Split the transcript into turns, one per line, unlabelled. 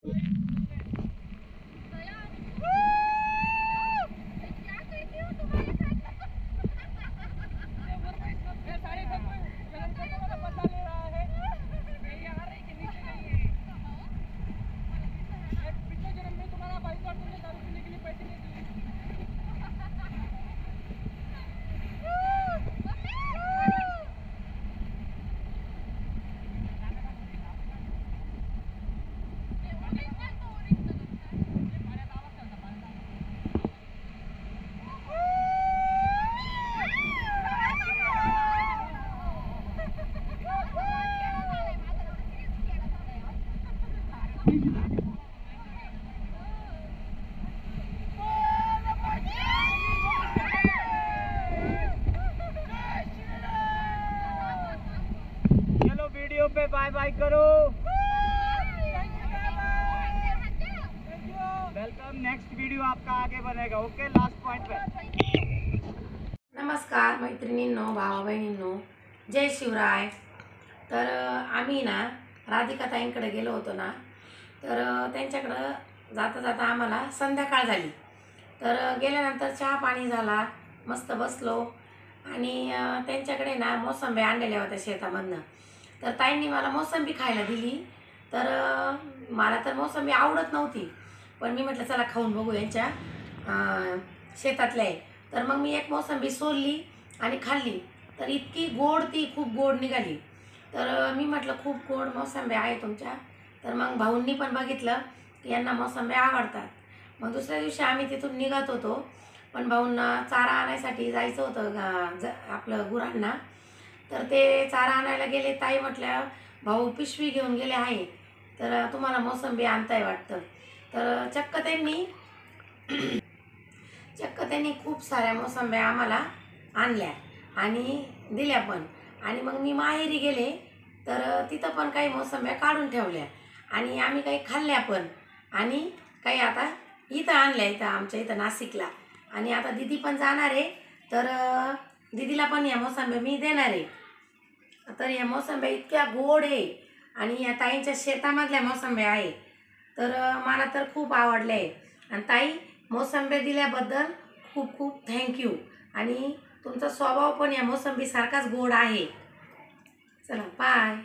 चलो वीडियो पे bye bye करो। Welcome, next video आपका आगे बनेगा। ओके, लास्ट पॉइंट पे।
नमस्कार मैत्रिणींनो, भावा बहिणींनो, जय शिवराय। तर आम्ही ना राधिका ताईंकडे गेलो होतो ना, तर त्यांच्याकडं जाता जाता आम्हाला संध्याकाळ झाली। तर गेल्यानंतर चहा पाणी झाला, मस्त बसलो आणि त्यांच्याकडे ना मोसंबी आणलेल्या होत्या शेतामधनं। तर ताईंनी मला मोसंबी खायला दिली। तर मला तर मोसंबी आवडत नव्हती, पण मी म्हटलं चला खाऊन बघू यांच्या शेतातल्या आहे। तर मग मी एक मोसंबी सोलली आणि खाल्ली। तर इतकी गोड, ती खूप गोड निघाली। तर मी म्हटलं खूप गोड मोसंबी आहे तुमच्या। तर मग भाऊंनी पण बघितलं की यांना मोसंबी आवडतात। मग दुसऱ्या दिवशी आम्ही तिथून निघत होतो, पण भाऊंना चारा आणायसाठी जायचं होतं आपलं गुरांना। तर ते चारा आणायला गेले। ताई म्हटल्या भाऊ पिशवी घेऊन गेले आहे, तर तुम्हाला मोसंबी आणताय वाटतं। तर चक्क त्यांनी खूप साऱ्या मोसंब्या आम्हाला आणल्या आणि दिल्या पण। आणि मग मी माहेरी गेले, तर तिथं पण काही मोसंब्या काढून ठेवल्या आणि आम्ही काही खाल्ल्या पण, आणि काही आता इथं आणल्या, इथं आमच्या इथं नाशिकला। आणि आता दीदी पण जाणार आहे, तर दीदीला पण या मोसंब्या मी देणार आहे। तर या मोसंब्या इतक्या गोड आहे आणि या ताईंच्या शेतामधल्या मोसंब्या आहे। तर मला तर खूप आवडल्या आहे। आणि ताई, मोसंब्या दिल्याबद्दल खूप खूप थँक्यू। आणि तुमचा स्वभाव पण या मोसंबीसारखाच गोड आहे। चला बाय।